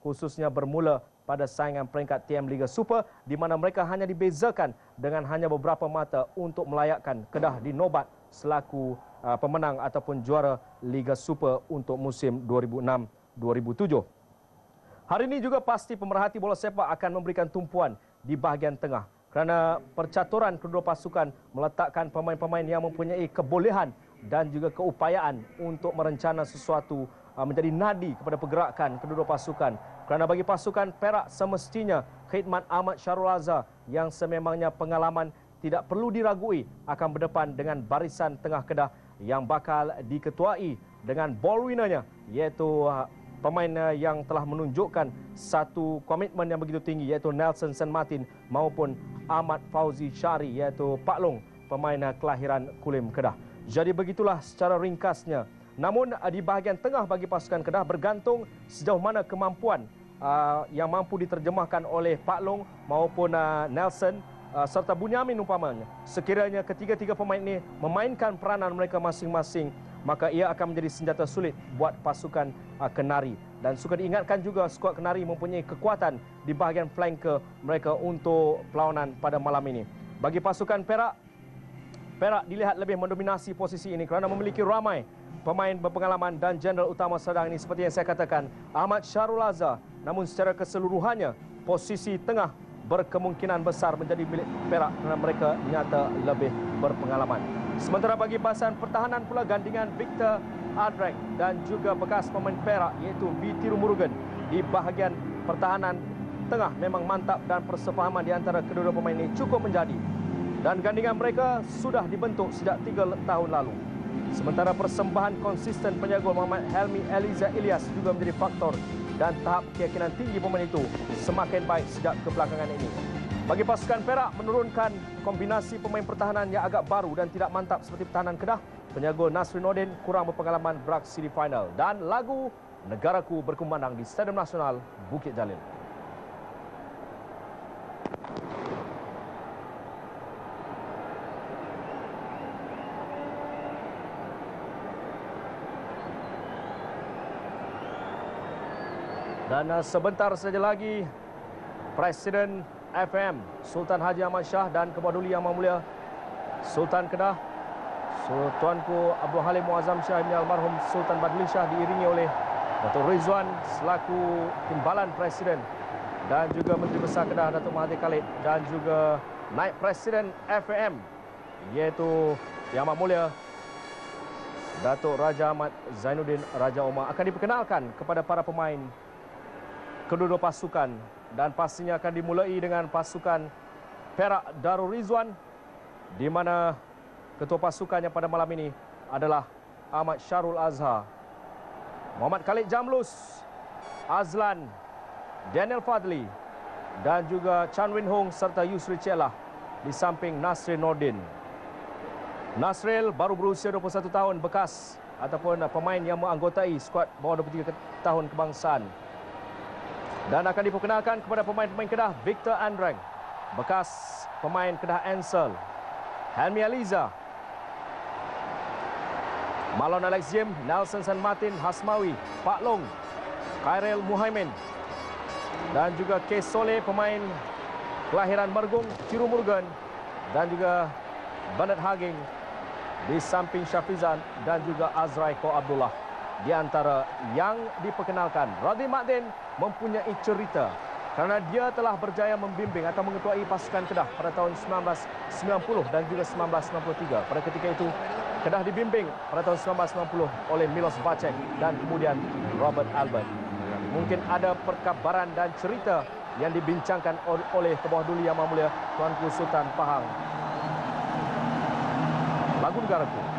khususnya bermula pada saingan peringkat TM Liga Super di mana mereka hanya dibezakan dengan hanya beberapa mata untuk melayakkan Kedah di nobat selaku pemenang ataupun juara Liga Super untuk musim 2006-2007. Hari ini juga pasti pemerhati bola sepak akan memberikan tumpuan di bahagian tengah kerana percaturan kedua pasukan meletakkan pemain-pemain yang mempunyai kebolehan dan juga keupayaan untuk merencana sesuatu menjadi nadi kepada pergerakan kedua pasukan. Kerana bagi pasukan Perak semestinya khidmat Ahmad Syarul Azhar yang sememangnya pengalaman tidak perlu diragui akan berdepan dengan barisan tengah Kedah yang bakal diketuai dengan ball winnernya iaitu pemain yang telah menunjukkan satu komitmen yang begitu tinggi iaitu Nelson Saint Martin maupun Ahmad Fauzi Syari iaitu Pak Long, pemain kelahiran Kulim Kedah. Jadi begitulah secara ringkasnya. Namun di bahagian tengah bagi pasukan Kedah bergantung sejauh mana kemampuan yang mampu diterjemahkan oleh Pak Long maupun Nelson serta Bunyamin umpamanya. Sekiranya ketiga-tiga pemain ini memainkan peranan mereka masing-masing, maka ia akan menjadi senjata sulit buat pasukan Kenari. Dan suka diingatkan juga skuad Kenari mempunyai kekuatan di bahagian flanker mereka untuk perlawanan pada malam ini. Bagi pasukan Perak dilihat lebih mendominasi posisi ini kerana memiliki ramai pemain berpengalaman dan jeneral utama sedang ini seperti yang saya katakan Ahmad Syarul Azhar. Namun secara keseluruhannya posisi tengah berkemungkinan besar menjadi milik Perak kerana mereka nyata lebih berpengalaman. Sementara bagi bahasan pertahanan pula gandingan Victor Adrek dan juga bekas pemain Perak iaitu B.T. Rumurgen di bahagian pertahanan tengah memang mantap dan persefahaman di antara kedua-dua pemain ini cukup menjadi. Dan gandingan mereka sudah dibentuk sejak 3 tahun lalu. Sementara persembahan konsisten penjaga Muhammad Helmi Eliza Ilyas juga menjadi faktor dan tahap keyakinan tinggi pemain itu semakin baik sejak kebelakangan ini. Bagi pasukan Perak menurunkan kombinasi pemain pertahanan yang agak baru dan tidak mantap seperti pertahanan Kedah. Penjaga Nasrin Nordin kurang berpengalaman beraksi di final dan lagu Negaraku berkumandang di Stadium Nasional Bukit Jalil. Dan sebentar saja lagi Presiden FM Sultan Haji Ahmad Shah dan Kebua Duli Yang Maha Mulia Sultan Kedah Tuanku Abdul Halim Muazzam Shah Ibn Almarhum Sultan Badli Shah diiringi oleh Datuk Rizwan selaku Timbalan Presiden dan juga Menteri Besar Kedah Datuk Mahathir Khalid dan juga Naib Presiden FM iaitu Yang Maha Mulia Datuk Raja Ahmad Zainuddin Raja Omar akan diperkenalkan kepada para pemain kedua-dua pasukan dan pastinya akan dimulai dengan pasukan Perak Darul Rizwan di mana ketua pasukannya pada malam ini adalah Ahmad Syarul Azhar, Muhammad Khalid Jamlus, Azlan, Daniel Fadli dan juga Chan Win Hong serta Yusri Celah di samping Nasrin Nordin. Nasril baru berusia 21 tahun, bekas ataupun pemain yang menganggotai skuad bawah 23 tahun kebangsaan. Dan akan diperkenalkan kepada pemain-pemain Kedah Victor Andreng, bekas pemain Kedah Ansel, Helmi Eliza, Malon Alex Jim, Nelson Saint Martin, Hasmawi, Pak Long, Khairil Muhaimin dan juga Kes Soleh pemain kelahiran Mergung, Ciru Murugan dan juga Bernard Haging di samping Syafizan dan juga Azraiko Abdullah. Di antara yang diperkenalkan, Radhi Makdin mempunyai cerita kerana dia telah berjaya membimbing atau mengetuai pasukan Kedah pada tahun 1990 dan juga 1993. Pada ketika itu, Kedah dibimbing pada tahun 1990 oleh Milos Bacek dan kemudian Robert Albert. Mungkin ada perkabaran dan cerita yang dibincangkan oleh Kebawah Duli Yang Maha Mulia Tuanku Sultan Pahang. Lagu Negaraku.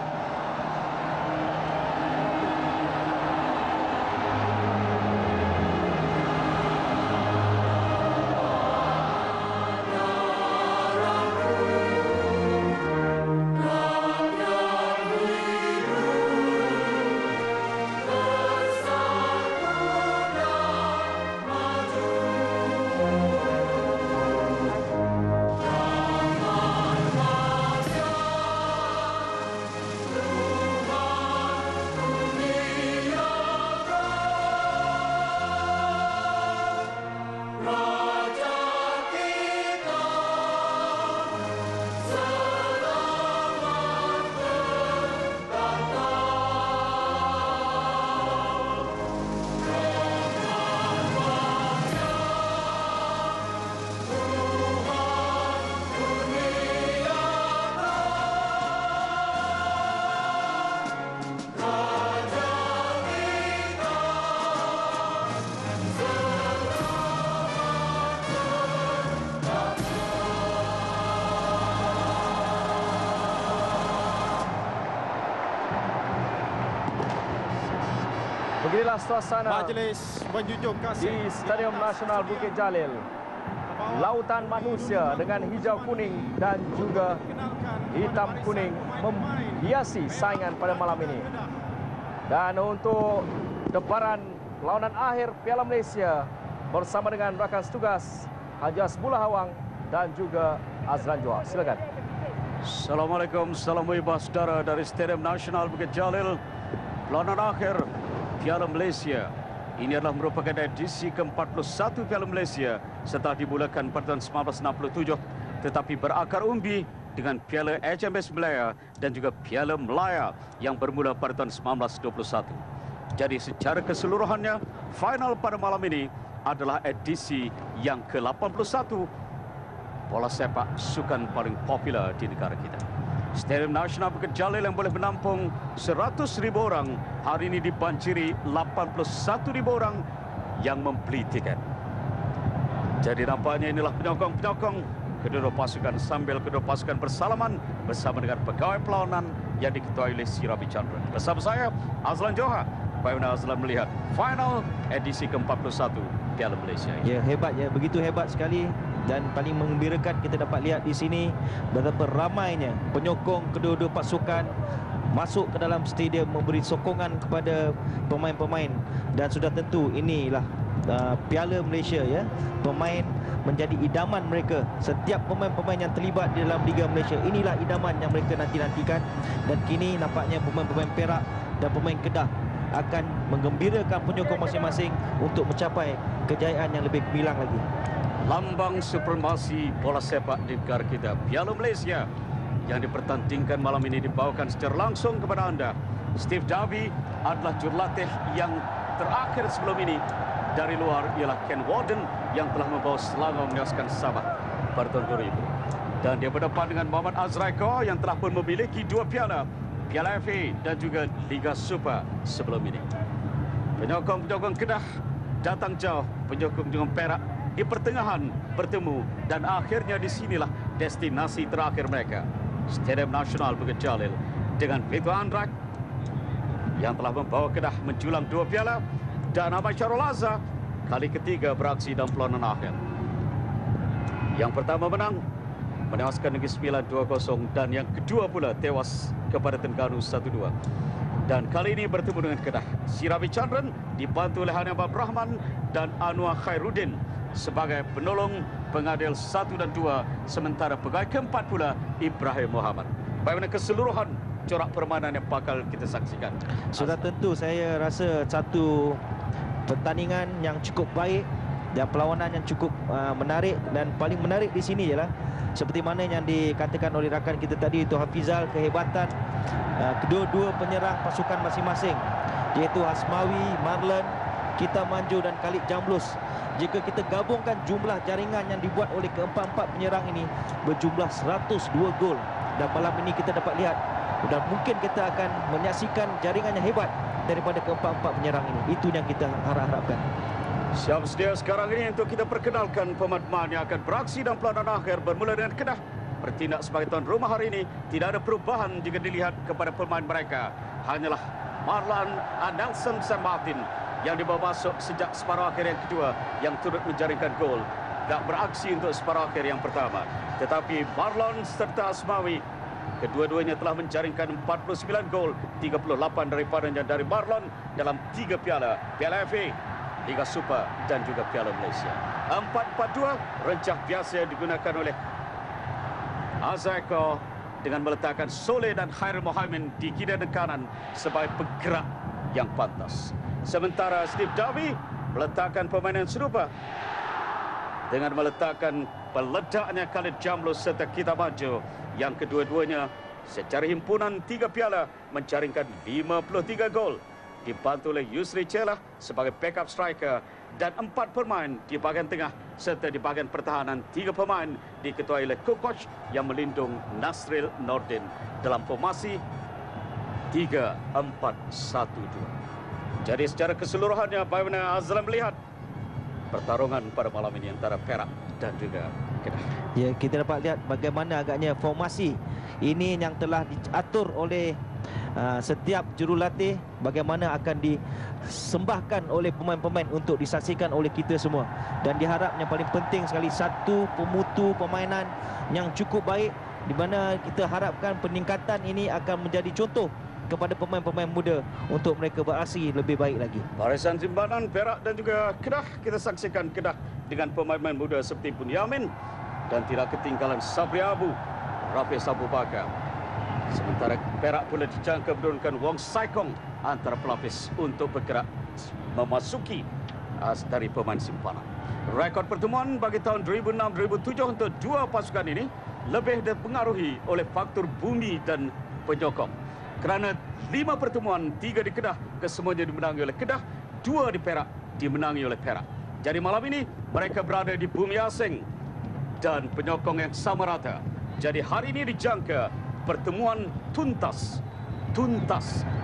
Inilah suasana Majlis menjunjung kasih di Stadium Nasional Bukit Jalil. Lautan manusia dengan hijau kuning dan juga hitam kuning menghiasi saingan pada malam ini. Dan untuk debaran perlawanan akhir Piala Malaysia bersama dengan rakan setugas Haji Hasbullah Hawang dan juga Azlan Johar. Silakan. Assalamualaikum, salam wibah saudara dari Stadium Nasional Bukit Jalil. Perlawanan akhir Piala Malaysia. Ini adalah merupakan edisi ke-41 Piala Malaysia setelah dimulakan pada tahun 1967, tetapi berakar umbi dengan Piala HMS Malaya dan juga Piala Melaya yang bermula pada tahun 1921. Jadi secara keseluruhannya, final pada malam ini adalah edisi yang ke-81 bola sepak sukan paling popular di negara kita. Stadium Nasional Bukit Jalil yang boleh menampung 100,000 orang hari ini dibanjiri 81,000 orang yang membeli tiket. Jadi nampaknya inilah penyokong-penyokong kedua pasukan sambil kedua pasukan bersalaman bersama dengan pegawai perlawanan yang diketuai oleh Si Ravi Chandran. Bersama saya Azlan Johar. Bagaimana Azlan melihat final edisi ke-41 Piala Malaysia ini? Ya, hebat ya, begitu hebat sekali. Dan paling menggembirakan kita dapat lihat di sini betapa ramainya penyokong kedua-dua pasukan masuk ke dalam stadium memberi sokongan kepada pemain-pemain. Dan sudah tentu inilah Piala Malaysia ya. Pemain menjadi idaman mereka. Setiap pemain-pemain yang terlibat di dalam Liga Malaysia, inilah idaman yang mereka nanti-nantikan. Dan kini nampaknya pemain-pemain Perak dan pemain Kedah akan menggembirakan penyokong masing-masing untuk mencapai kejayaan yang lebih gemilang lagi. Lambang supremasi bola sepak di negara kita, Piala Malaysia yang dipertandingkan malam ini dibawakan secara langsung kepada anda. Steve Davi adalah jurulatih yang terakhir sebelum ini. Dari luar ialah Ken Warden yang telah membawa Selangor menewaskan Sabah pada tahun 2000. Dan dia berdepan dengan Muhammad Azraiko yang telah pun memiliki 2 piala, Piala FA dan juga Liga Super sebelum ini. Penyokong-penyokong Kedah datang jauh, penyokong-penyokong Perak di pertengahan bertemu dan akhirnya di sinilah destinasi terakhir mereka. Stadium Nasional Bukit Jalil dengan Vito Andrak yang telah membawa Kedah menjulang 2 piala dan Ahmad Syarul Azhar kali ketiga beraksi dalam perlawanan akhir. Yang pertama menang menewaskan Negeri Sembilan 2-0 dan yang kedua pula tewas kepada Terengganu 1-2. Dan kali ini bertemu dengan Kedah. Si Ravi Chandran dibantu oleh Hani Abab Rahman dan Anwar Khairuddin sebagai penolong pengadil 1 dan 2, sementara pegawai keempat pula Ibrahim Muhammad. Bagaimana keseluruhan corak permainan yang bakal kita saksikan? Sudah tentu saya rasa satu pertandingan yang cukup baik dan perlawanan yang cukup menarik. Dan paling menarik di sini ialah seperti mana yang dikatakan oleh rakan kita tadi, itu Hafizal, kehebatan kedua-dua penyerang pasukan masing-masing, iaitu Hasmawi, Marlon, Kita Manju dan Khalid Jamlus. Jika kita gabungkan jumlah jaringan yang dibuat oleh keempat-empat penyerang ini berjumlah 102 gol. Dan malam ini kita dapat lihat dan mungkin kita akan menyaksikan jaringan yang hebat daripada keempat-empat penyerang ini. Itu yang kita harapkan. Siap sedia sekarang ini untuk kita perkenalkan pemain-pemain yang akan beraksi dalam perlawanan akhir bermula dengan Kedah. Bertindak sebagai tuan rumah hari ini, tidak ada perubahan jika dilihat kepada pemain mereka. Hanyalah Marlon Nelson Sam Martin yang dibawa masuk sejak separuh akhir yang kedua yang turut menjaringkan gol. Tak beraksi untuk separuh akhir yang pertama. Tetapi Marlon serta Asmawi, kedua-duanya telah menjaringkan 49 gol, 38 daripadanya dari Marlon dalam 3 piala, Piala FA, Liga Super dan juga Piala Malaysia. 4-4-2 rencah biasa yang digunakan oleh Azraiko dengan meletakkan Soleh dan Khairul Mohamed di kiri dan kanan sebagai penggerak yang pantas. Sementara Steve Davi meletakkan pemain yang serupa dengan meletakkan peledaknya Khalid Jamlus serta Kita Manju yang kedua-duanya secara himpunan 3 piala menjaringkan 53 gol, dibantu oleh Yusri Celah sebagai backup striker dan 4 pemain di bahagian tengah serta di bahagian pertahanan 3 pemain diketuai oleh Kukoc yang melindung Nasril Nordin dalam formasi 3-4-1-2. Jadi secara keseluruhannya bagaimana Azlan melihat pertarungan pada malam ini antara Perak dan juga Kedah? Ya, kita dapat lihat bagaimana agaknya formasi ini yang telah diatur oleh setiap jurulatih bagaimana akan disembahkan oleh pemain-pemain untuk disaksikan oleh kita semua. Dan diharap yang paling penting sekali, satu pemutu permainan yang cukup baik, di mana kita harapkan peningkatan ini akan menjadi contoh kepada pemain-pemain muda untuk mereka beraksi lebih baik lagi. Barisan simpanan Perak dan juga Kedah, kita saksikan Kedah dengan pemain-pemain muda seperti Bunyamin dan tidak ketinggalan Sabri Abu, Rafiq Abu Bakar. Sementara Perak pula dijangka menurunkan Wong Saikong antara pelapis untuk bergerak memasuki dari pemain simpanan. Rekod pertemuan bagi tahun 2006-2007 untuk dua pasukan ini lebih dipengaruhi oleh faktor bumi dan penyokong. Kerana 5 pertemuan, 3 di Kedah, kesemuanya dimenangi oleh Kedah, 2 di Perak dimenangi oleh Perak. Jadi malam ini mereka berada di bumi asing dan penyokong yang sama rata. Jadi hari ini dijangka pertemuan tuntas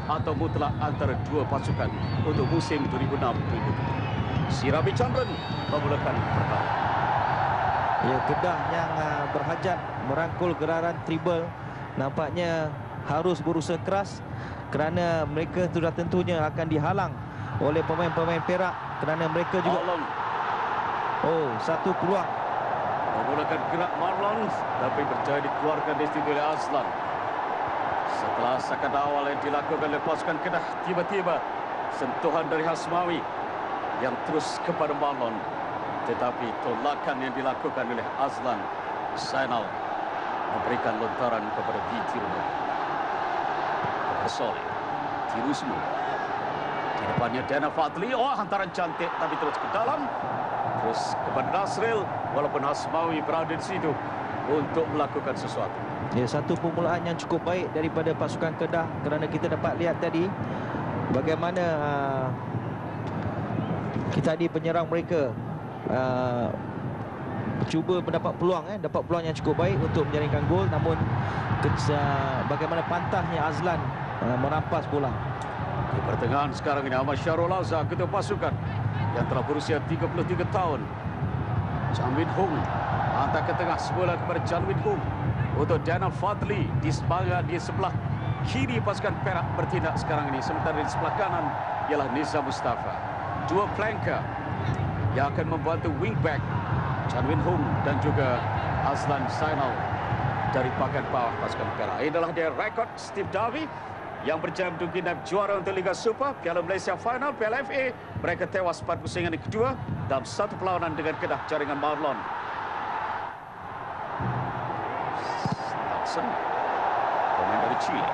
atau mutlak antara dua pasukan untuk musim 2006-2007. Sirabi Chandran memulakan pertama. Ya, Kedah yang berhajat merangkul gelaran treble nampaknya harus berusaha keras kerana mereka sudah tentunya akan dihalang oleh pemain-pemain Perak kerana mereka juga satu peluang. Memulakan gerak Marlon tapi berjaya dikeluarkan dari situ oleh Azlan. Setelah sakat awal yang dilakukan oleh pasukan Kedah, tiba-tiba sentuhan dari Hasmawi yang terus kepada Marlon, tetapi tolakan yang dilakukan oleh Azlan Zainal memberikan lontaran kepada Vitirno. Soleh, tiru semua. Di depannya Dana Fadli, hantaran cantik tapi terus ke dalam. Terus kepada Nasril, walaupun Hasmawi berada di situ untuk melakukan sesuatu. Ya, satu permulaan yang cukup baik daripada pasukan Kedah kerana kita dapat lihat tadi bagaimana tadi penyerang mereka cuba mendapat peluang dapat peluang yang cukup baik untuk menjaringkan gol, namun bagaimana pantahnya Azlan merampas bola. Di pertengahan sekarang ini Ahmad Syarul Azhar, ketua pasukan yang telah berusia 33 tahun. Chan Win Hung hantar ke tengah semula kepada Chan Win Hung untuk Dana Fadli di sebelah kiri pasukan Perak bertindak sekarang ini. Sementara di sebelah kanan ialah Nizam Mustafa. Dua flanker yang akan membantu wingback Chan Win Hung dan juga Azlan Zainal dari bahagian bawah pasukan Perak. Inilah dia rekod Steve Davy yang berjaya menduduki juara untuk Liga Super, Piala Malaysia Final, Piala FA. Mereka tewas pada pusingan yang kedua dalam satu perlawanan dengan Kedah jaringan Marlon. Stelson, pemain dari Chile,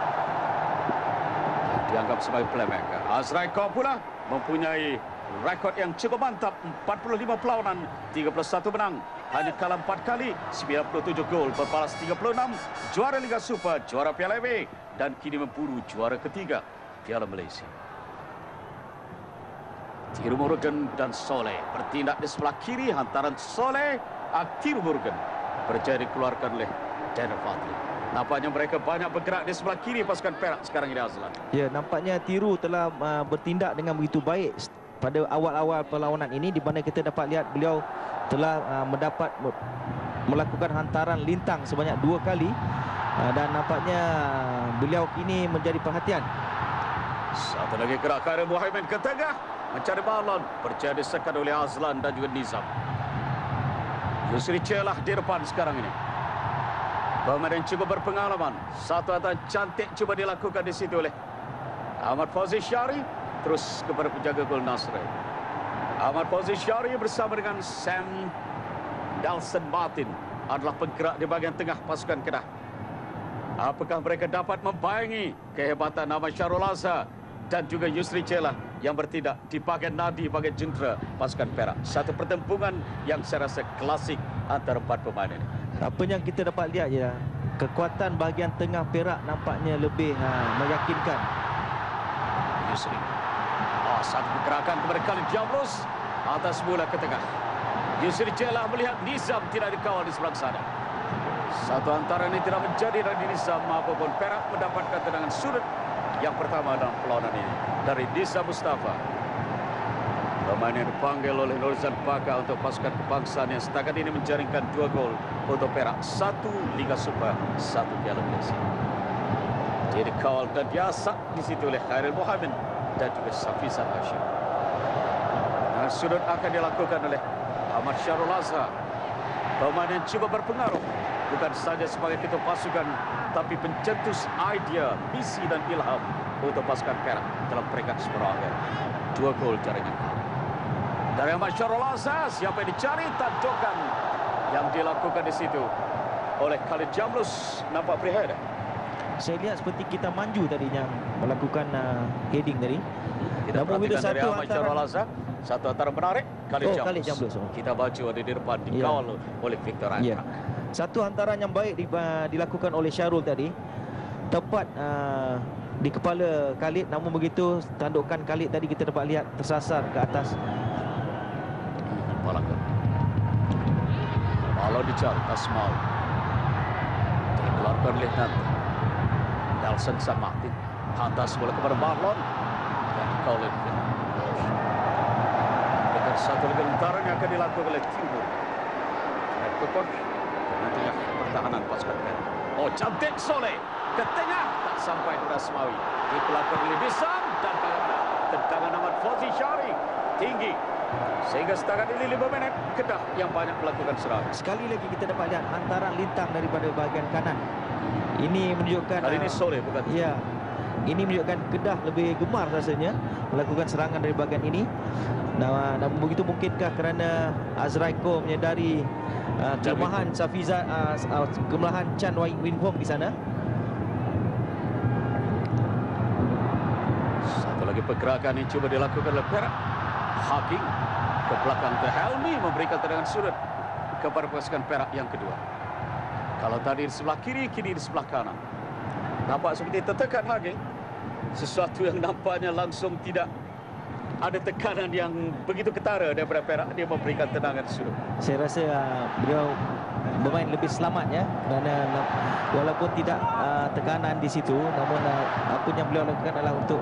yang dianggap sebagai playmaker. Azrai Kau pula mempunyai rekod yang cukup mantap, 45 perlawanan, 31 menang, hanya kalah 4 kali, 97 gol, berbalas 36, juara Liga Super, juara Piala FA, dan kini memburu juara ketiga Piala Malaysia. Tiru Morgan dan Soleh bertindak di sebelah kiri, hantaran Soleh, Tiru Morgan berjaya dikeluarkan oleh Dana Fadli. Nampaknya mereka banyak bergerak di sebelah kiri pasukan Perak sekarang ini, Azlan. Ya, nampaknya Tiru telah bertindak dengan begitu baik pada awal-awal perlawanan ini, di mana kita dapat lihat beliau telah melakukan hantaran lintang sebanyak 2 kali dan nampaknya beliau ini menjadi perhatian. Satu lagi gerak Khairul Muhaimin ke tengah mencari Marlon, berjaya disekat oleh Azlan dan juga Nizam. Yusri Celah di depan sekarang ini. Pemain yang cukup berpengalaman. Satu hantaran cantik cuba dilakukan di situ oleh Ahmad Fauzi Syari, terus kepada penjaga gol Nasri. Ahmad Fauzi Syari bersama dengan Sam Nelson Martin adalah penggerak di bahagian tengah pasukan Kedah. Apakah mereka dapat membayangi kehebatan Ahmad Syarul Azhar dan juga Yusri Celah yang bertindak di bahagian nadi, bahagian jentera pasukan Perak. Satu pertempuran yang saya rasa klasik antara 4 pemain ini. Apa yang kita dapat lihat je, kekuatan bahagian tengah Perak nampaknya lebih meyakinkan. Yusri. Satu pergerakan kepada Khalid Jamrus, atas bola ke tengah. Yusri Celah melihat Nizam tidak dikawal di sebelah sana. Satu antara ini tidak menjadi dari Nizam, apapun Perak mendapatkan tendangan sudut yang pertama dalam perlawanan ini dari Nizam Mustafa. Pemain yang dipanggil oleh Nurzan Baka untuk pasukan kebangsaan yang setakat ini menjaringkan 2 gol untuk Perak. 1 Liga Super, 1 Piala Malaysia. Dia dikawal dan diasak di situ oleh Khairul Mohammed dan juga Safizan Hashim. Dan sudut akan dilakukan oleh Ahmad Syarul Azhar. Pemain yang cuba berpengaruh bukan saja sebagai ketua pasukan, tapi pencetus idea, misi dan ilham untuk pasukan Perak dalam peringkat separuh akhir. 2 gol jaringan. Dari Ahmad Syarul Azhar, siapa yang dicari? Tantokan yang dilakukan di situ oleh Khalid Jamlus nampak berbeza. Saya lihat seperti kita manju tadi yang melakukan heading tadi. Kita perhatikan dari Ahmad Syarul Azhar. Satu antara menarik, Khalid Jamlus. Kita baca ada di depan, dikawal oleh Victor Andrak. Satu hantaran yang baik dilakukan oleh Syarul tadi. Tepat di kepala Khalid, namun begitu tandukan Khalid tadi kita dapat lihat tersasar ke atas. Balakan. Kalau dicari Asmawi. Dikeluarkan oleh Nanti. Nelson San Martin. Hantas bola kepada Marlon. Dan dikawal oleh dengan satu lagi lentaran yang akan dilakukan oleh Timur. Kekor. Nantinya pertahanan pasukan Perak. Oh, cantik Soleh. Ke tengah. Tak sampai kepada Asmawi. Dikeluarkan oleh Disam. Dan bagaimana tendangan Ahmad Fauzi Syari. Tinggi. Sehingga setakat ini 5 minit Kedah yang banyak melakukan serangan. Sekali lagi kita dapat lihat hantaran lintang daripada bahagian kanan. Ini menunjukkan kali ini Soleh bukan? Ya. Ini menunjukkan Kedah lebih gemar rasanya melakukan serangan dari bahagian ini. Namun begitu mungkinkah kerana Azraiko menyedari kelemahan Safiza, kelemahan Chan Win Hong di sana. Satu lagi pergerakan yang cuba dilakukan oleh Perak. Hakim ke belakang ke Helmi memberikan tendangan sudut kepada pasukan Perak yang kedua. Kalau tadi di sebelah kiri, kini di sebelah kanan. Nampak seperti tertekan lagi. Sesuatu yang nampaknya langsung tidak ada tekanan yang begitu ketara daripada Perak. Dia memberikan tendangan sudut. Saya rasa beliau bermain lebih selamat ya, kerana walaupun tidak tekanan di situ, namun apa yang beliau lakukan adalah untuk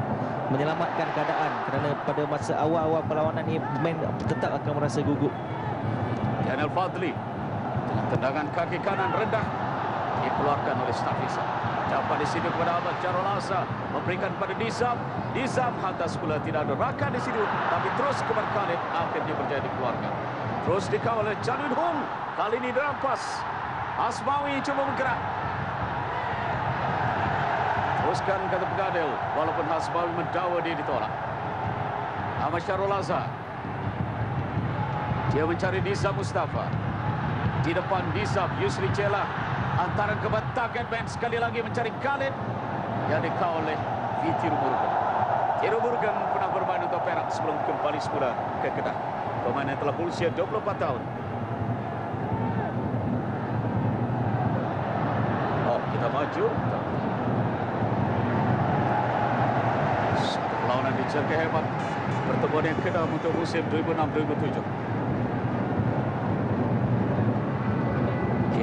menyelamatkan keadaan, kerana pada masa awal-awal perlawanan ini pemain tetap akan merasa gugup. Daniel Fadli dengan tendangan kaki kanan rendah dikeluarkan oleh Stafisa. Dapat di sini kepada Ahmad Syarul Azhar, memberikan kepada Nizam. Nizam hantas pula, tidak ada Raka di situ, tapi terus kepada Khalid, akhirnya berjaya dikeluarkan. Terus dikawal oleh Chan Win Hong. Kali ini dirampas. Asmawi cuba bergerak. Teruskan kata Pegadil, walaupun Asmawi mendakwa dia ditolak. Ahmad Syarul Azhar. Dia mencari Nizam Mustafa. Di depan Nizam, Yusri Cela. Antara ke target man sekali lagi mencari Khalid. Yang dikawal oleh Tiru Murugan. Tiru Murugan pernah bermain untuk Perak sebelum kembali semula ke Kedah. Pemain yang telah berusia 24 tahun. Oh, kita maju. Satu perlawanan dijaga hebat. Pertemuan yang kedua untuk musim 2006-2007.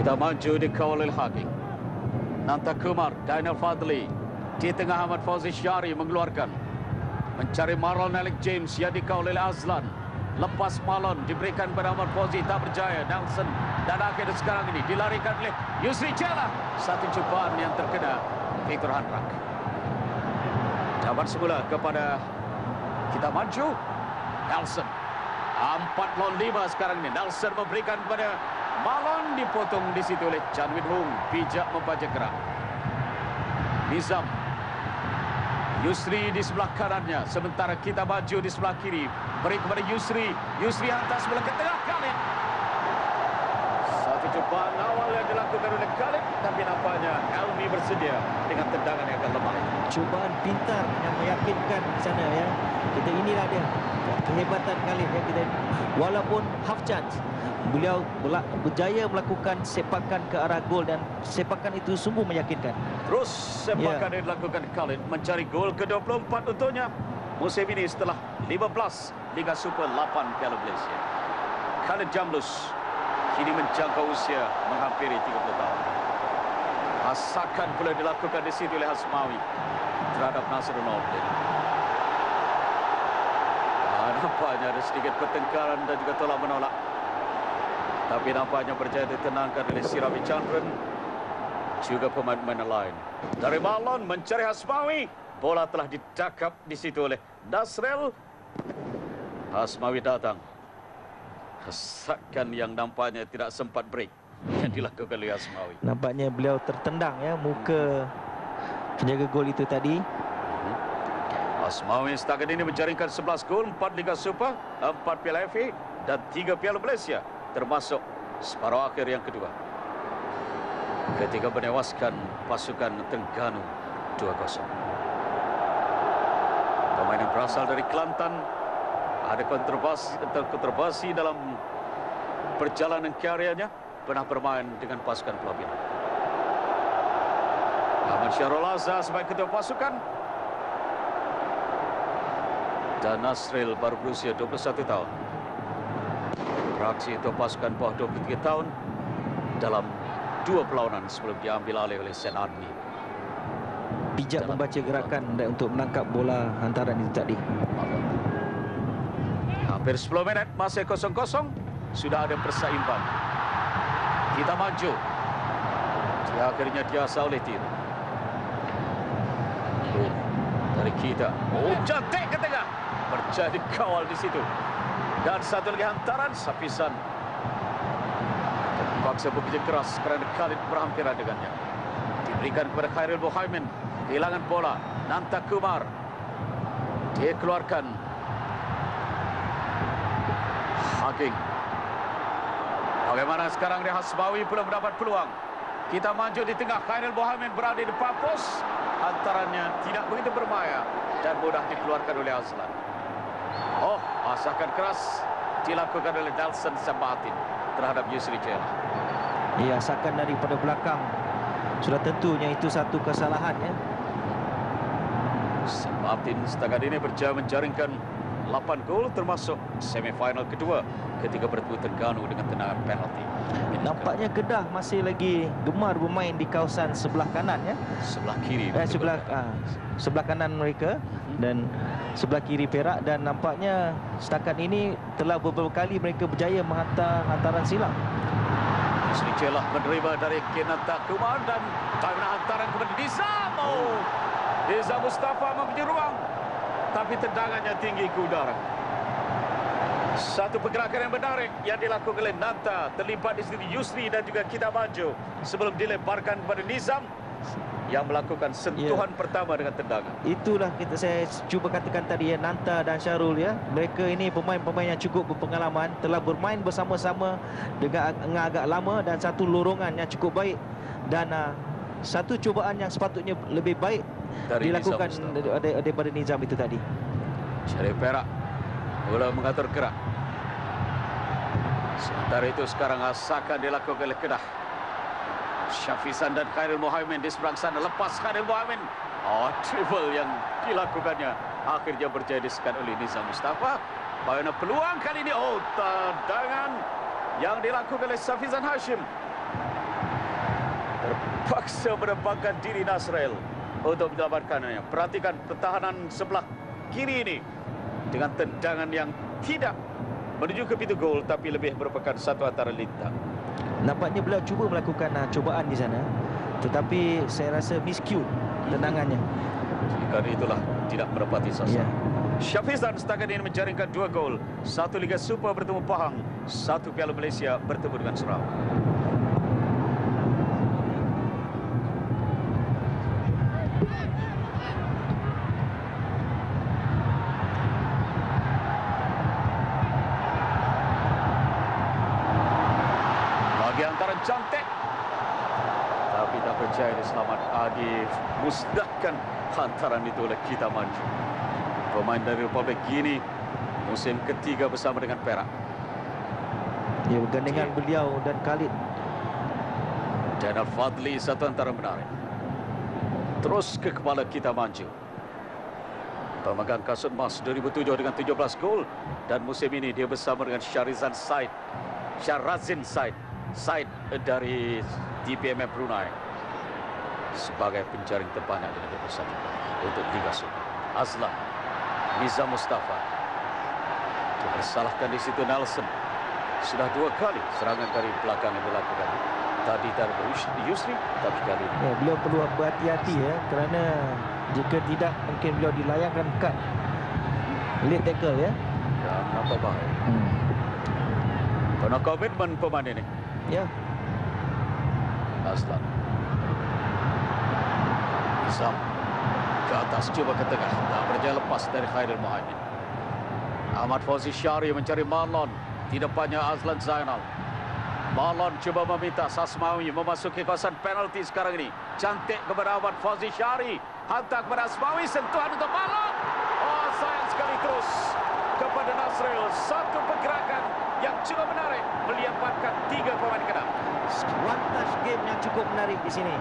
Kita maju dikawal oleh Hakim. Nanta Kumar, Daniel Fadli. Di tengah Ahmad Fauzi Syari mengeluarkan. Mencari Marlon Alec James yang dikawal oleh Azlan. Lepas Marlon diberikan pada Ahmad Fauzi, tak berjaya. Nelson dan akhirnya sekarang ini dilarikan oleh Yusri Cela. Satu cubaan yang terkena Victor Handrak. Dapat semula kepada kita maju. Nelson. 4-5 sekarang ini. Nelson memberikan kepada Marlon, dipotong di situ oleh Chan Win Hong. Bijak membaca gerak. Nizam. Yusri di sebelah kanannya, sementara kita maju di sebelah kiri. Beri kepada Yusri. Yusri hantas bola ke tengah Khalid. Satu cubaan awal yang dilakukan oleh Khalid, tapi nampaknya Helmi bersedia dengan tendangan yang agak lemah. Cubaan pintar yang meyakinkan di sana ya. Kita inilah dia kehebatan Khalid ya, kita walaupun half chance, beliau berjaya melakukan sepakan ke arah gol dan sepakan itu sungguh meyakinkan. Terus sepakan yang dilakukan Khalid mencari gol ke-24 untuknya musim ini setelah 15 Liga Super 8 Piala Malaysia. Khalid Jamlus kini menjangkau usia menghampiri 30 tahun. Asakan pula dilakukan di situ oleh Asmawi terhadap Nasrul Nordin. Nampaknya ada sedikit pertengkaran dan juga tolak menolak. Tapi nampaknya berjaya ditenangkan oleh Siravi Chandran. juga pemain-pemain lain. Dari Marlon mencari Hasmawi. Bola telah ditangkap di situ oleh Nasrel. Hasmawi datang. Hasakan yang nampaknya tidak sempat break yang dilakukan oleh Hasmawi. Nampaknya beliau tertendang ya, muka penjaga gol itu tadi. Hasmawi setakat ini menjaringkan 11 gol, 4 Liga Super, 4 Piala FA dan 3 Piala Malaysia, termasuk separuh akhir yang kedua, ketika menewaskan pasukan Terengganu 2-0. Pemain yang berasal dari Kelantan. Ada kontroversi dalam perjalanan karirnya, pernah bermain dengan pasukan Pulau Pinang. Ahmad Syahrul Azhar sebagai ketua pasukan. Dan Nasril baru berusia 21 tahun. Beraksi ketua pasukan bawah 23 tahun dalam 2 perlawanan sebelum diambil alih oleh Sen Adni. Bijak membaca gerakan untuk menangkap bola hantaran itu tadi. Hampir 10 minit, masih 0-0. Sudah ada perseimbang. Kita maju. Dia akhirnya diasa oleh tim. Dari kita. Oh, cantik ke tengah. Berjadi kawal di situ. Dan satu lagi hantaran, Safisan terpaksa bekerja keras kerana Khalid berhampiran dengannya. Diberikan kepada Khairul Muhaimin. Kehilangan bola. Nanta Kumar. Dia keluarkan. Haking. Bagaimana sekarang dia Hasmawi belum mendapat peluang. Kita maju di tengah. Khairul Muhaimin berada di depan pos. Antaranya tidak begitu bermaya dan mudah dikeluarkan oleh Azlan. Oh, asakan keras dilakukan oleh Nelson Sabatin terhadap Yusri Jela. Ya, asakan daripada belakang. Sudah tentunya itu satu kesalahan ya. Sabatin setakat ini berjaya menjaringkan 8 gol termasuk semifinal kedua ketika bertemu Terengganu dengan tendangan penalti. Nampaknya Kedah masih lagi gemar bermain di kawasan sebelah kanan ya. Sebelah kiri. Sebelah kanan mereka dan sebelah kiri Perak, dan nampaknya setakat ini telah beberapa kali mereka berjaya menghantar hantaran silang. Yusri Jela menerima dari Kenanta Kumar dan hantaran kepada Nizam. Nizam Mustafa mempunyai ruang, tapi tendangannya tinggi ke udara. Satu pergerakan yang menarik yang dilakukan oleh Nanta, terlibat di sini Yusri dan juga Kita Maju sebelum dilebarkan kepada Nizam yang melakukan sentuhan pertama dengan tendangan. Itulah saya cuba katakan tadi ya, Nanta dan Syahrul ya. Mereka ini pemain-pemain yang cukup berpengalaman, telah bermain bersama-sama dengan agak lama dan satu lorongan yang cukup baik, dan satu cubaan yang sepatutnya lebih baik dari dilakukan daripada Nizam itu tadi. Syarif Perak mula mengatur gerak. Sementara itu sekarang asakan dilakukan oleh Kedah. Syafisan dan Khairul Muhaimin di seberang sana. Lepas Khairul Muhaimin. Oh, dribble yang dilakukannya akhirnya berjaya disekat oleh Nizam Mustafa. Bagaimana peluang kali ini? Oh, tendangan yang dilakukan oleh Safizan Hashim. Terpaksa menembakkan diri Nasrel untuk menyelamatkannya. Perhatikan pertahanan sebelah kiri ini dengan tendangan yang tidak menuju ke pintu gol, tapi lebih merupakan satu antara lintang. Nampaknya beliau cuba melakukan cubaan di sana, tetapi saya rasa miscue tendangannya. Karena itulah tidak menepati sasaran. Ya. Syafizan setakat ini menjaringkan 2 gol. 1 Liga Super bertemu Pahang, 1 Piala Malaysia bertemu dengan Sarawak. Cantik, tapi tak percaya diselamat. Adi musnahkan hantaran itu oleh Kita Maju. Pemain dari Republik Gini musim ketiga bersama dengan Perak. Ya, bergandengan beliau dan Khalid. Dan Al-Fadli satu antara menarik. Terus ke kepala Kita Maju. Pemegang kasut emas 2007 dengan 17 gol, dan musim ini dia bersama dengan Shahrazin Said dari DPMF Brunei sebagai penjaring terbanyak dengan 21 untuk Liga Super. Azlan, Nizam Mustafa dipersalahkan di situ. Nelson sudah 2 kali serangan dari belakang yang dilakukan. tadi dari Yusri, tapi kali ini Ya, beliau perlu berhati-hati ya, kerana jika tidak mungkin beliau dilayangkan kad late tackle ya. ya, nampak baik. Penuh komitmen pemain ini. Ya, Azlan. Izam ke atas, cuba ke tengah. Tak berjaya lepas dari Khairul Muhaimin. Ahmad Fauzi Syari mencari Marlon. Di depannya Azlan Zainal. Marlon cuba meminta Asmawi memasuki kawasan penalti sekarang ini. Cantik kepada Ahmad Fauzi Syari. Hantar kepada Asmawi, sentuhan untuk Marlon. Oh, sayang sekali terus kepada Nasril. Satu pergerakan yang cukup menarik melibatkan 3 pemain Kedah. one touch game yang cukup menarik di sini.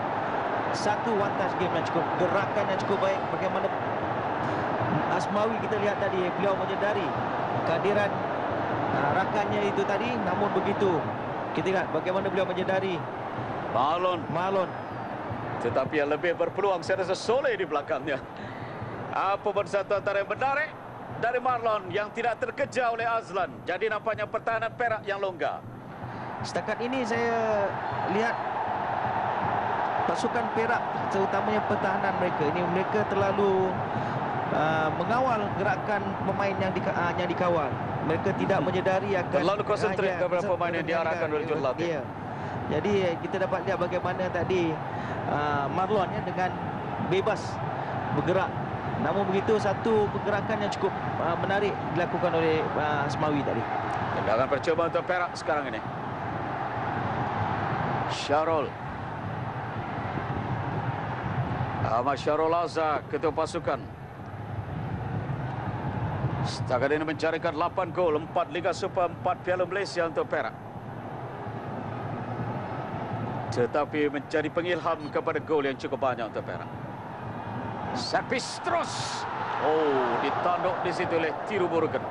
Satu one touch game yang cukup, gerakan yang cukup baik. Bagaimana Asmawi kita lihat tadi, beliau menyedari kehadiran rakannya itu tadi, namun begitu kita lihat bagaimana beliau menyedari Marlon. Tetapi yang lebih berpeluang saya rasa Soleh di belakangnya. Apa pun satu antara yang menarik dari Marlon yang tidak terkejar oleh Azlan. Jadi nampaknya pertahanan Perak yang longgar. Setakat ini saya lihat pasukan Perak, terutamanya pertahanan mereka ini, mereka terlalu mengawal gerakan pemain yang dikawal. Mereka tidak menyedari akan terlalu konsentrate kepada pemain yang diarahkan oleh jurulatih. Ya. Jadi kita dapat lihat bagaimana tadi Marlon ya, dengan bebas bergerak. Namun begitu satu pergerakan yang cukup menarik dilakukan oleh Asmawi tadi. Tendangan percobaan untuk Perak sekarang ini. Syarul. Ahmad Syarul Azhar, ketua pasukan. Setakat ini mencarikan 8 gol, 4 Liga Super, 4 Piala Malaysia untuk Perak. Tetapi menjadi pengilham kepada gol yang cukup banyak untuk Perak. Servis terus. Oh, ditanduk di situ oleh Tiru Burgen.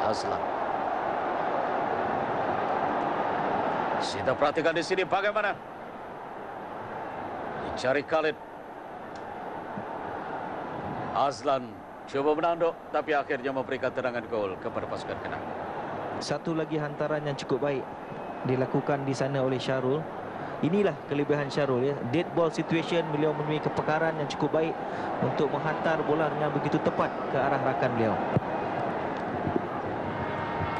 Azlan. Kita perhatikan di sini bagaimana dicari Khalid. Azlan coba menanduk tapi akhirnya memberikan tendangan gol kepada pasukan Kedah. Satu lagi hantaran yang cukup baik dilakukan di sana oleh Syarul. Inilah kelebihan Syarul ya. Dead ball situation, beliau mempunyai kepekaran yang cukup baik untuk menghantar bola dengan begitu tepat ke arah rakan beliau.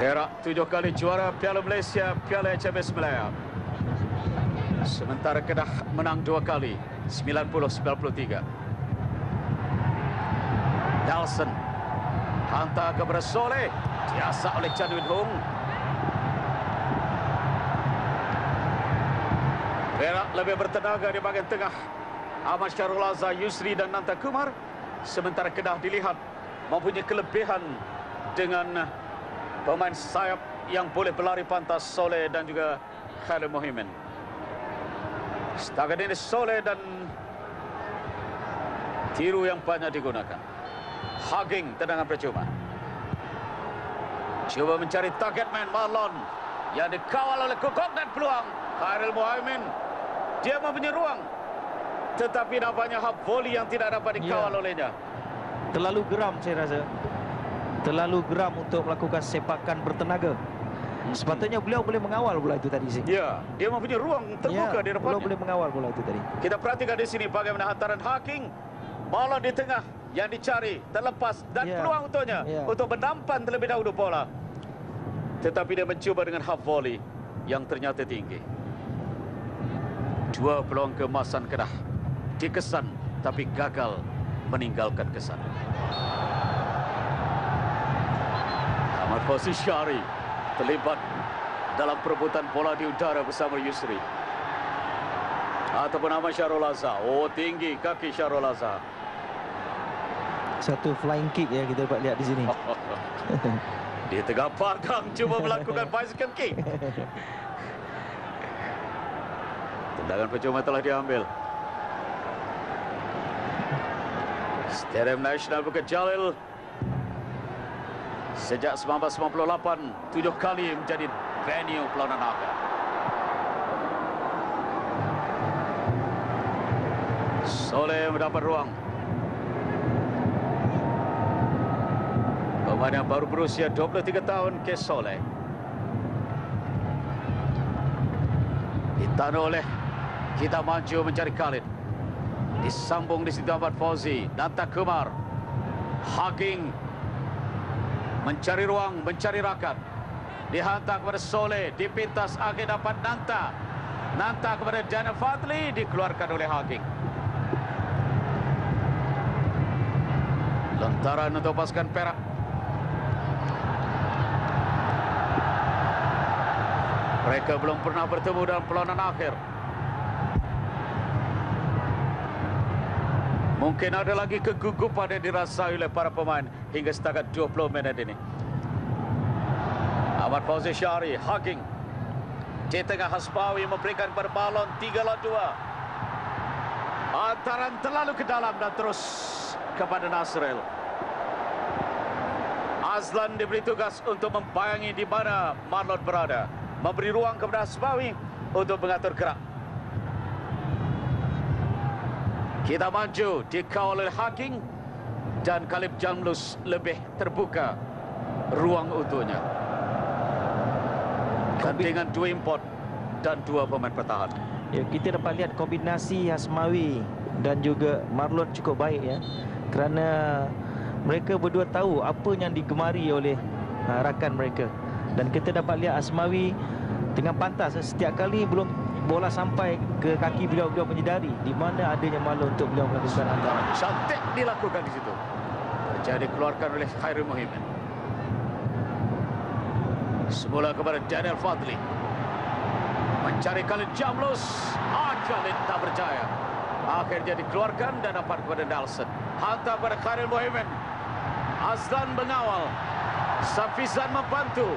Perak 7 kali juara Piala Malaysia, Piala HMS Malaya. Sementara Kedah menang 2 kali, 90-93. Nelson hantar kepada Soleh, diasak oleh Chan Win Hung. Perak lebih bertenaga di bahagian tengah. Ahmad Syarul Azhar, Yusri dan Nanta Kumar. Sementara Kedah dilihat mempunyai kelebihan dengan pemain sayap yang boleh berlari pantas, Soleh dan juga Khairul Muhaimin. Setakat ini Soleh dan Tiru yang banyak digunakan. Hugging, tendangan percuma. Cuba mencari target man Marlon yang dikawal oleh Kukok dan peluang. Khairul Muhaimin, dia mempunyai ruang, tetapi nampaknya hak volley yang tidak dapat dikawal olehnya. Terlalu geram saya rasa. Terlalu geram untuk melakukan sepakan bertenaga. Sepatutnya beliau boleh mengawal bola itu tadi sih. Ya, dia mempunyai ruang terbuka di depannya. Beliau boleh mengawal bola itu tadi. Kita perhatikan di sini bagaimana hantaran Haking. Marlon di tengah yang dicari, terlepas dan peluang untuknya untuk menampan terlebih dahulu bola. Tetapi dia mencuba dengan half volley yang ternyata tinggi. 2 peluang keemasan Kedah dikesan tapi gagal meninggalkan kesan. Ahmad Fauzi Syari terlibat dalam perebutan bola di udara bersama Yusri. Ataupun Ahmad Syarul Azhar. Oh, tinggi kaki Syarul Azhar. Satu flying kick ya kita dapat lihat di sini. Di tengah padang cuba melakukan bicycle kick. Tendangan percuma telah diambil. Stadium Nasional Bukit Jalil sejak 1998 7 kali menjadi venue perlawanan akhir. Soleh mendapat ruang. Pemain yang baru berusia 23 tahun, Kesole. Ditanu oleh Kita Maju mencari Khalid. Disambung di situ Ahmad Fauzi. Nanta Kumar. Haging. Mencari ruang, mencari rakan. Dihantar kepada Soleh. Dipintas Haging dapat Nanta. Nanta kepada Daniel Fadli. Dikeluarkan oleh Haging. Lontaran untuk pasukan Perak. Mereka belum pernah bertemu dalam perlawanan akhir. Mungkin ada lagi kegugupan yang dirasai oleh para pemain hingga setakat 20 minit ini. Ahmad Fauzi Syari, Haging. Di tengah Hasbawi memberikan kepada balon 3 lawan 2. Antaran terlalu ke dalam dan terus kepada Nasril. Azlan diberi tugas untuk membayangi di mana Marlon berada. Memberi ruang kepada Hasbawi untuk mengatur gerak. Kita Maju dikawal oleh Haging dan Khalid Jamlus lebih terbuka ruang untuknya. Dengan 2 import dan 2 pemain pertahanan. Ya, kita dapat lihat kombinasi Hasmawi dan juga Marlon cukup baik ya. Kerana mereka berdua tahu apa yang digemari oleh rakan mereka. Dan kita dapat lihat Hasmawi dengan pantas setiap kali belum bola sampai ke kaki beliau menyedari di mana adanya Marlon untuk beliau melakukan hantaran. Cantik dilakukan di situ. Jadi dikeluarkan oleh Khairul Muhyiddin. Semula kepada Daniel Fadli. Mencari Khalid Jamlus. Khalid tak berjaya. Akhirnya dikeluarkan dan dapat kepada Nelson. Hantar kepada Khairul Muhyiddin. Azlan mengawal. Safizan membantu.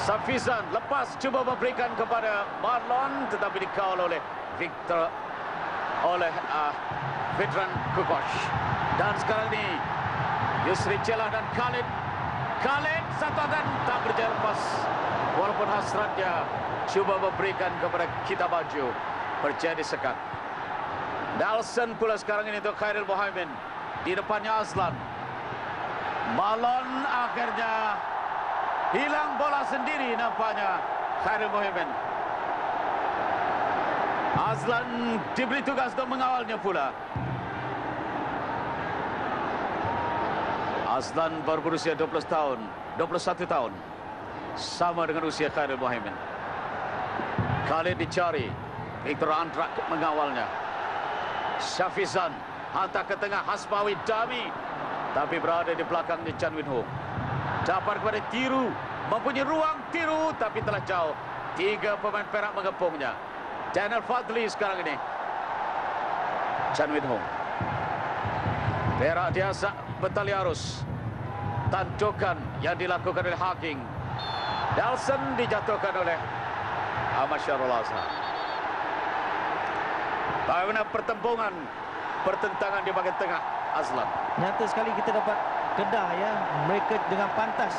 Safizan lepas cuba memberikan kepada Marlon tetapi dikawal oleh Vedran Kukosh. Dan sekarang ini Yusri Celah dan Khalid satu dan tak berjaya lepas. Walaupun hasratnya cuba memberikan kepada Kita Maju, berjaya disekat. Nelson pula sekarang ini untuk Khairul Muhyiddin. Di depannya Azlan. Marlon akhirnya hilang bola sendiri nampaknya Khairul Muhyiddin. Azlan diberi tugas untuk mengawalnya pula. Azlan baru berusia 21 tahun. Sama dengan usia Khairul Muhyiddin. Khalid dicari. Victor Andrak mengawalnya. Syafizan hantar ke tengah Hasbawi Dami. Tapi berada di belakangnya Chan Win Ho. Dapat kepada Tiru. Mempunyai ruang Tiru tapi telah jauh. 3 pemain Perak mengepungnya. Daniel Fadli sekarang ini. Chan Win Ho. Perak diasak bertali arus. Tandukan yang dilakukan oleh Haging. Nelson dijatuhkan oleh Ahmad Syarul Azhar. Bagaimana pertentangan di bahagian tengah Azlan. Nyata sekali kita dapat Kedah ya, mereka dengan pantas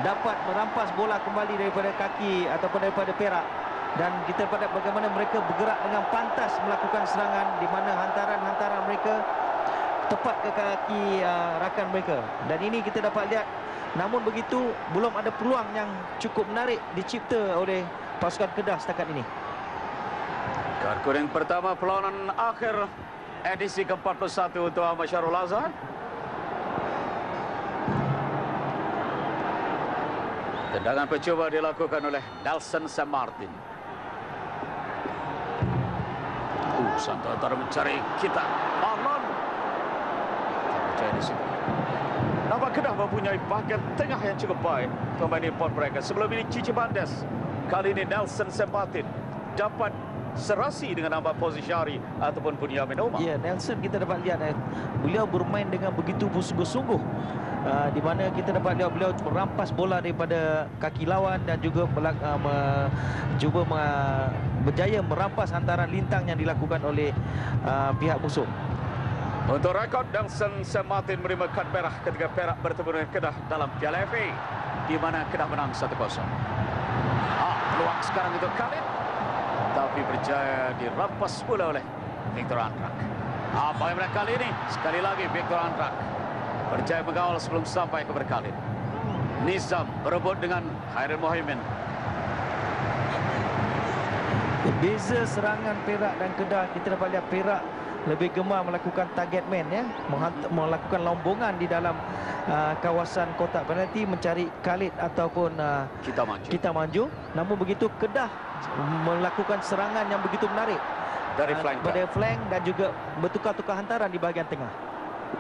dapat merampas bola kembali daripada kaki ataupun daripada Perak. Dan kita dapat bagaimana mereka bergerak dengan pantas melakukan serangan di mana hantaran-hantaran mereka tepat ke kaki rakan mereka. Dan ini kita dapat lihat, namun begitu belum ada peluang yang cukup menarik dicipta oleh pasukan Kedah setakat ini. Kad kuning pertama perlawanan akhir edisi ke-41 untuk Ahmad Syarul Azhar. Tendangan percuba dilakukan oleh Nelson Sam Martin. Santo antara mencari kita Marlon. Jadi nampak Kedah mempunyai bahagian tengah yang cukup baik pemain import mereka. Sebelum ini Cici Bandes. Kali ini Nelson Sam Martin dapat serasi dengan Ahmad Fauzi Syari ataupun Bunyamin Omar. Ya, Nelson kita dapat lihat beliau bermain dengan begitu bersungguh-sungguh. Di mana kita dapat lihat beliau merampas bola daripada kaki lawan dan juga berjaya merampas hantaran lintang yang dilakukan oleh pihak musuh. Untuk rekod, Nelson Sam Martin menerima kad merah ketika Perak bertemu dengan Kedah dalam Piala FA di mana Kedah menang 1-0. Peluang sekarang untuk Khalid tapi berjaya dirampas pula oleh Victor Andrak. Bagaimana kali ini? Sekali lagi Victor Andrak berjaya mengawal sebelum sampai kepada Khalid. Nizam berebut dengan Hairil Mohimin. Beza serangan Perak dan Kedah, kita dapat lihat Perak lebih gemar melakukan target man, ya, melakukan lombongan di dalam kawasan kotak penalti, mencari Khalid ataupun kita maju. Namun begitu Kedah melakukan serangan yang begitu menarik dari flank dan juga bertukar-tukar hantaran di bahagian tengah.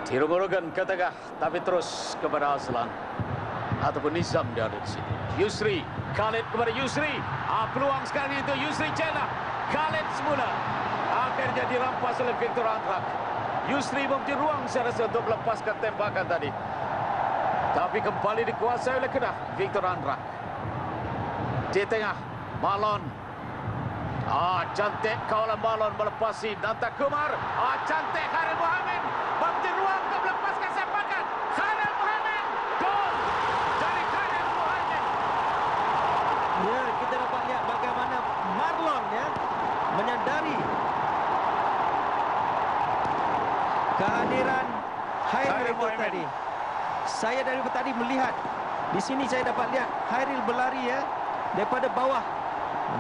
Tiro Murugan ke tengah, tapi terus kepada Azlan ataupun Nizam dia ada di sini. Yusri, Khalid kepada Yusri. Peluang sekarang itu Yusri Cena. Khalid semula akhirnya dirampas oleh Victor Andrak. Yusri memberi ruang saya rasa untuk melepaskan tembakan tadi, tapi kembali dikuasai oleh Kedah. Victor Andrak di tengah, Marlon. Cantik kawalan Marlon melepasi Nanta Kumar. Cantik Hairil Mohimin memberi ruang untuk melepaskan sepakan. Hairil Mohimin, gol dari Hairil Mohimin. Ya, kita dapat lihat bagaimana Marlon, ya, menyadari kehadiran Hairil itu tadi. Saya dari tadi melihat di sini, saya dapat lihat Hairil berlari, ya, daripada bawah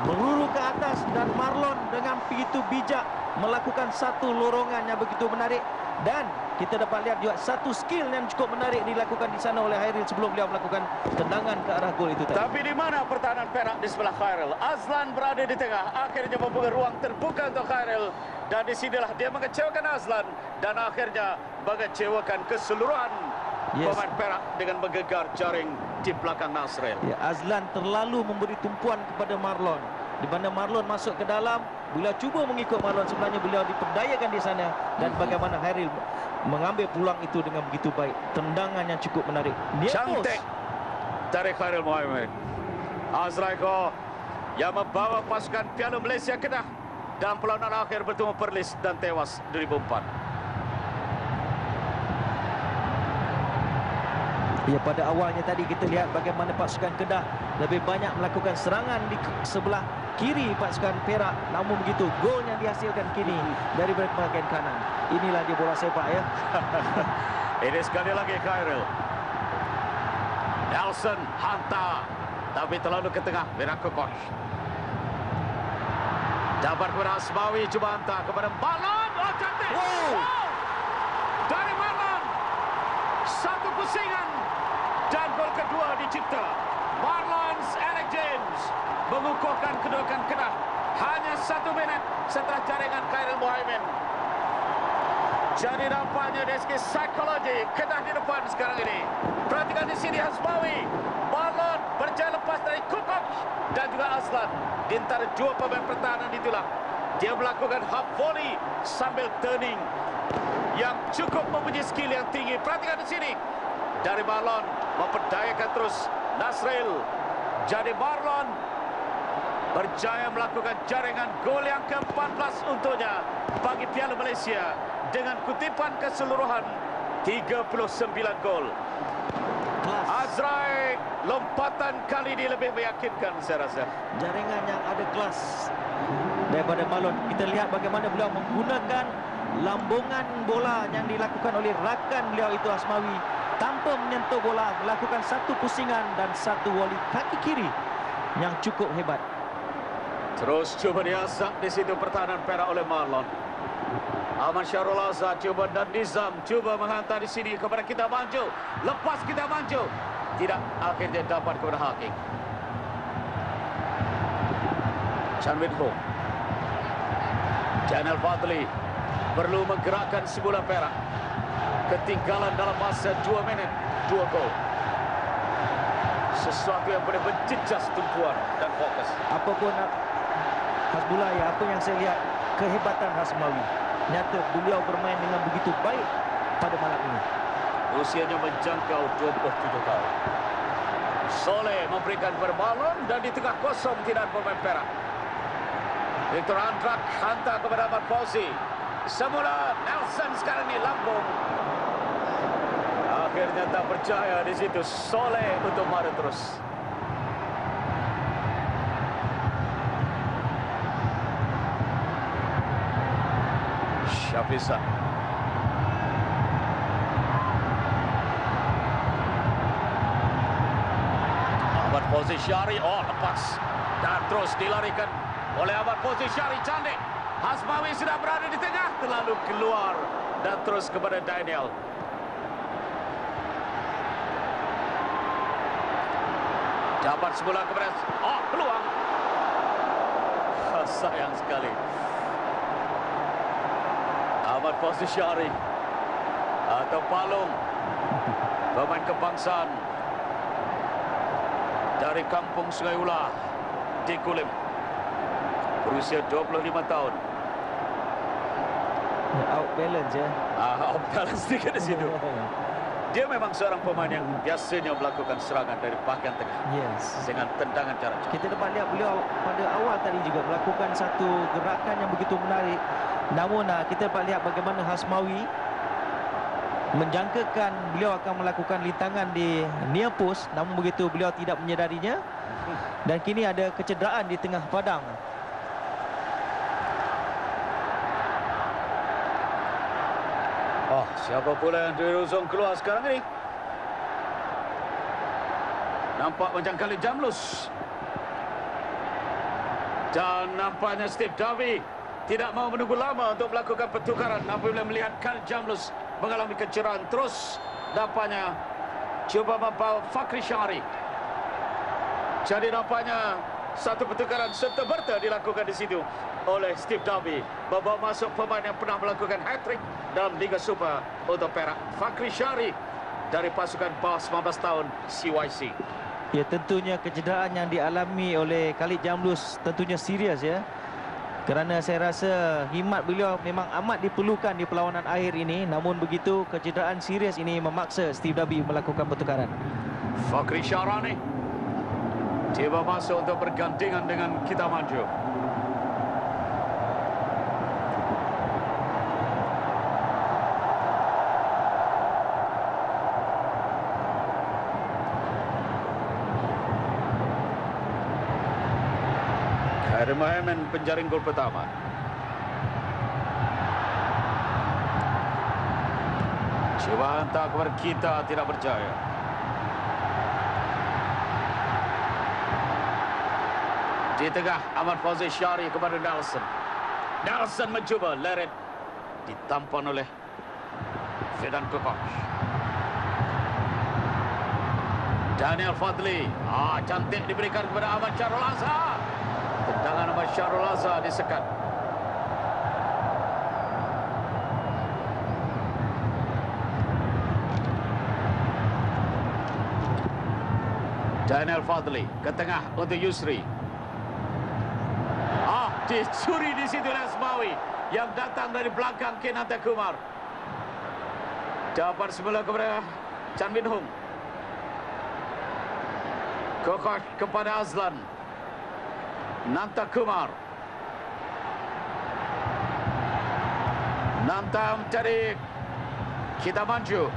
meluru ke atas, dan Marlon dengan begitu bijak melakukan satu lorongan yang begitu menarik, dan kita dapat lihat juga satu skill yang cukup menarik dilakukan di sana oleh Hairil sebelum beliau melakukan tendangan ke arah gol itu tadi. Tapi di mana pertahanan Perak di sebelah Hairil? Azlan berada di tengah, akhirnya membuka ruang terbuka untuk Hairil, dan disinilah dia mengecewakan Azlan dan akhirnya mengecewakan keseluruhan pemain Perak dengan menggegar jaring di belakang Nasril. Ya, Azlan terlalu memberi tumpuan kepada Marlon, di mana Marlon masuk ke dalam. Beliau cuba mengikut Marlon, sebenarnya beliau diperdayakan di sana, dan bagaimana Hairil mengambil peluang itu dengan begitu baik. Tendangan yang cukup menarik. Cantik dari Hairil Mohimin. Azraiko yang membawa pasukan Piala Malaysia Kedah dalam perlawanan akhir bertemu Perlis dan tewas 2004. Ya, pada awalnya tadi kita lihat bagaimana pasukan Kedah lebih banyak melakukan serangan di sebelah kiri pasukan Perak. Namun begitu, gol yang dihasilkan kini dari bahagian kanan. Inilah dia bola sepak, ya. Ini sekali lagi Hairil. Nelson hantar, tapi terlalu ke tengah. Mirakokosh dapat kepada Asmawi, cuba hantar kepada Marlon. Cantik. Dari Marlon, satu pusingan dan gol kedua dicipta. Marlon's Alec James mengukuhkan kedudukan Kedah hanya 1 minit setelah jaringan Hairil Mohimin. Jadi nampaknya dari segi psikologi Kedah di depan sekarang ini. Perhatikan di sini Hasmawi. Marlon berjaya lepas dari Kukok dan juga Azlan. Di antara dua pemain pertahanan itulah dia melakukan half volley sambil turning yang cukup mempunyai skill yang tinggi. Perhatikan di sini dari Marlon memperdayakan terus Nasril. Jadi Marlon berjaya melakukan jaringan gol yang ke-14 untuknya bagi Piala Malaysia dengan kutipan keseluruhan 39 gol. Azrai, lompatan kali ini lebih meyakinkan saya rasa. Jaringan yang ada kelas daripada Marlon. Kita lihat bagaimana beliau menggunakan lambungan bola yang dilakukan oleh rakan beliau itu Asmawi tanpa menyentuh bola, melakukan satu pusingan dan satu volley kaki kiri yang cukup hebat. Terus cuba diasak di situ pertahanan Perak oleh Marlon. Ahmad Syarul Azhar cuba dan Nizam cuba menghantar di sini kepada Kita Manju. Lepas Kita Manju, tidak, akhirnya dapat kepada Hakim. Chan Win Ho, Janel Fadli perlu menggerakkan semula Perak. Ketinggalan dalam masa 2 minit, 2 gol. Sesuatu yang boleh mencecas tumpuan dan fokus. Apapun Hasbullah, ya, apa yang saya lihat kehebatan Hasmawi. Nyata beliau bermain dengan begitu baik pada malam ini. Usianya menjangkau 27 tahun. Soleh memberikan kepada Marlon dan di tengah kosong tidak pemain Perak. Victor Andrak hantar kepada Ahmad Fauzi. Semula Nelson sekarang ini lambung. Akhirnya tak percaya di situ Soleh untuk mari terus. Syafisa. Fauzi Syari, lepas. Dan terus dilarikan oleh Ahmad Fauzi Syari, cantik. Hasmawi sudah berada di tengah, terlalu keluar. Dan terus kepada Daniel. Dapat semula kepada... peluang. Sayang sekali. Ahmad Fauzi Syari. Atau Palung. Pemain kebangsaan. Dari kampung Sungai Ular. Di Kulim. Berusia 25 tahun. Out balance ya. Out balance sedikit di situ. Dia memang seorang pemain yang biasanya melakukan serangan dari bahagian tengah. Yes. Dengan tendangan cara cepat. Kita dapat lihat beliau pada awal tadi juga melakukan satu gerakan yang begitu menarik. Namun kita dapat lihat bagaimana Hasmawi menjangkakan beliau akan melakukan lintangan di near post. Namun begitu beliau tidak menyedarinya. Dan kini ada kecederaan di tengah padang. Siapa pula yang dirusung keluar sekarang ini? Nampak macam kali Jamlus. Dan nampaknya Steve Davi tidak mau menunggu lama untuk melakukan pertukaran apabila melihat Khalid Jamlus mengalami kecederaan. Terus nampaknya cuba membawa Fakhri Syari. Jadi nampaknya satu pertukaran serta-merta dilakukan di situ oleh Steve Davi, membawa masuk pemain yang pernah melakukan hat-trick dalam Liga Super untuk Perak, Fakhri Syari dari pasukan bawah 19 tahun CYC. Ya, tentunya kecederaan yang dialami oleh Khalid Jamlus tentunya serius ya. Kerana saya rasa khidmat beliau memang amat diperlukan di perlawanan akhir ini. Namun begitu kecederaan serius ini memaksa Steve Davi melakukan pertukaran. Fakhri Syarani tiba masuk untuk bergandengan dengan Kita Maju. Khairul Mohamed penjaring gol pertama. Cuba hantar kepada Kita, tidak berjaya. Di tengah Ahmad Fauzi Syari kepada Nelson. Nelson mencuba leret, ditampan oleh Fidan Kokosh. Daniel Fadli, cantik diberikan kepada Ahmad Syarul Azhar. Tendangan Ahmad Syarul Azhar disekat. Daniel Fadli ke tengah untuk Yusri. Dicuri di situ oleh Hasmawi yang datang dari belakang Kenanta Kumar. Dapat semula kepada Chan Min Hung. Kokosh kepada Azlan. Nanta Kumar. Nanta mencari Kita Maju.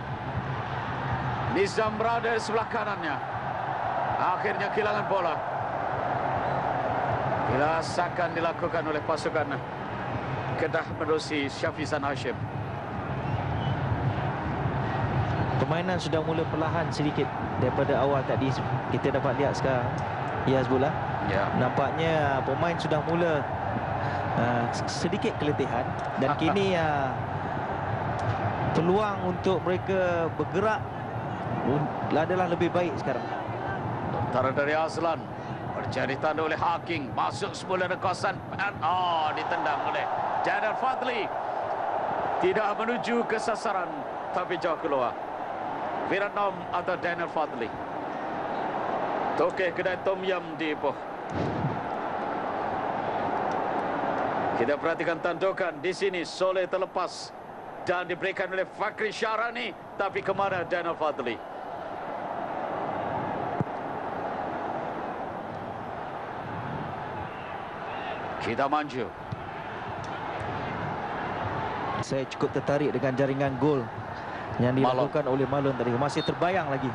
Nizam berada di sebelah kanannya. Akhirnya kehilangan bola. Bilasakan dilakukan oleh pasukan Kedah menerusi Syafizan Hashim. Permainan sudah mula perlahan sedikit daripada awal tadi. Kita dapat lihat sekarang, ya Hasbullah, nampaknya pemain sudah mula sedikit keletihan. Dan kini peluang untuk mereka bergerak adalah lebih baik sekarang. Tentara dari Azlan berjari tanda oleh Haking. Masuk semula ke kawasan. Ditendang oleh Daniel Fadli. Tidak menuju ke sasaran, tapi jauh keluar. Vietnam atau Daniel Fadli. Tokeh kedai Tom Yam di Ipoh. Kita perhatikan tandukan di sini. Soleh terlepas dan diberikan oleh Fakhri Syarani. Tapi kemana Daniel Fadli? Kita Maju. Saya cukup tertarik dengan jaringan gol yang dilakukan oleh Malon tadi. Masih terbayang lagi.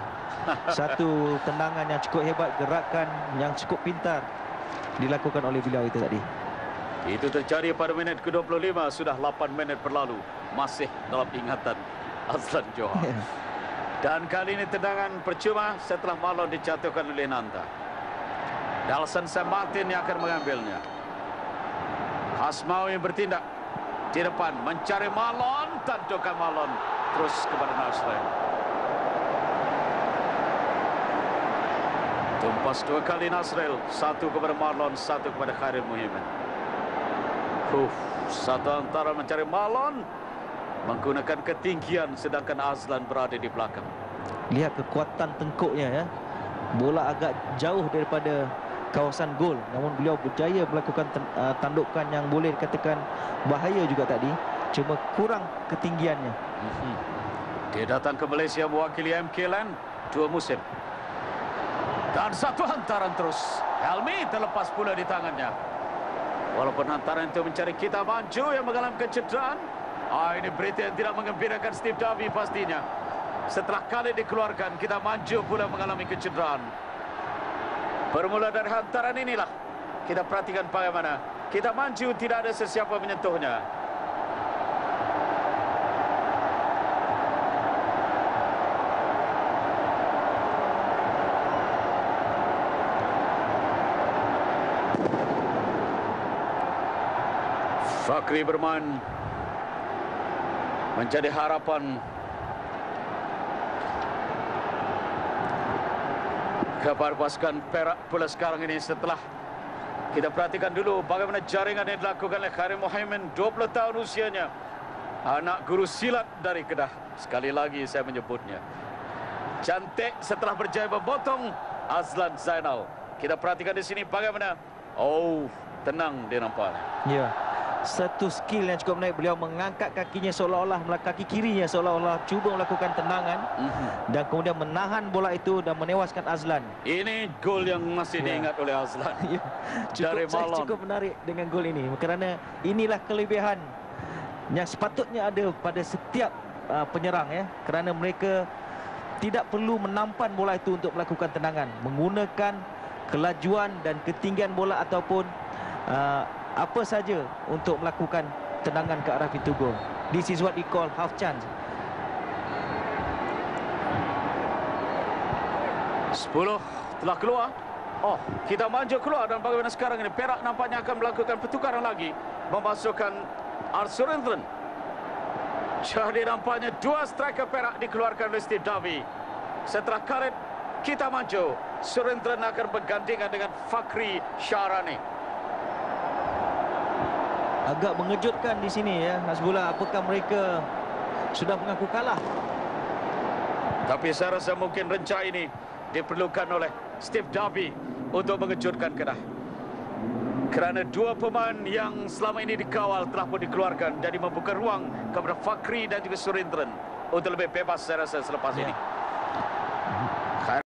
Satu tendangan yang cukup hebat, gerakan yang cukup pintar dilakukan oleh beliau itu tadi. Itu terjadi pada minit ke-25. Sudah 8 minit berlalu. Masih dalam ingatan Azlan Johar. Dan kali ini tendangan percuma setelah Malon dijatuhkan oleh Nanta. Dalson Sam Martin yang akan mengambilnya. Hasmawi bertindak di depan, mencari Marlon, tandukan Marlon terus kepada Nasrel. Tumpas dua kali Nasrel, satu kepada Marlon, satu kepada Khairul Muhyiddin. Satu antara mencari Marlon, menggunakan ketinggian, sedangkan Azlan berada di belakang. Lihat kekuatan tengkuknya ya. Bola agak jauh daripada kawasan gol, namun beliau berjaya melakukan tandukan yang boleh dikatakan bahaya juga tadi, cuma kurang ketinggiannya. Dia datang ke Malaysia mewakili MK Land 2 musim. Dan satu hantaran terus. Helmi terlepas pula di tangannya. Walaupun hantaran itu mencari Kita Maju yang mengalami kecederaan. Ini berita yang tidak mengembirakan Steve Davie pastinya. Setelah kali dikeluarkan, Kita Maju pula mengalami kecederaan. Bermula dari hantaran inilah, kita perhatikan bagaimana Kita Maju tidak ada sesiapa menyentuhnya. Fakhri bermain menjadi harapan kepada pasukan Perak pula sekarang ini. Setelah kita perhatikan dulu bagaimana jaringan yang dilakukan oleh Khairul Muhyiddin, 20 tahun usianya, anak guru silat dari Kedah. Sekali lagi saya menyebutnya cantik setelah berjaya membotong Azlan Zainal. Kita perhatikan di sini bagaimana tenang dia nampaknya. Ya. Satu skill yang cukup menarik, beliau mengangkat kakinya seolah-olah, kaki kirinya seolah-olah cuba melakukan tendangan dan kemudian menahan bola itu dan menewaskan Azlan. Ini gol yang masih diingat oleh Azlan. Dari Saya cukup menarik dengan gol ini kerana inilah kelebihan yang sepatutnya ada pada setiap penyerang ya, kerana mereka tidak perlu menampan bola itu untuk melakukan tendangan, menggunakan kelajuan dan ketinggian bola ataupun apa saja untuk melakukan tendangan ke arah pintu gol. This is what we call half chance. 10 telah keluar. Kita Maju keluar dan bagaimana sekarang ini Perak nampaknya akan melakukan pertukaran lagi, memasukkan Surendran. Jadi nampaknya dua striker Perak dikeluarkan oleh Steve Davie. Setelah karet Kita Maju, Surendran akan bergandingan dengan Fakhri Syahrani. Agak mengejutkan di sini ya, Hasbullah, apakah mereka sudah mengaku kalah? Tapi saya rasa mungkin rencana ini diperlukan oleh Steve Davie untuk mengejutkan Kedah. Kerana dua pemain yang selama ini dikawal telah pun dikeluarkan, jadi membuka ruang kepada Fakhri dan juga Surendran untuk lebih bebas saya rasa selepas ini.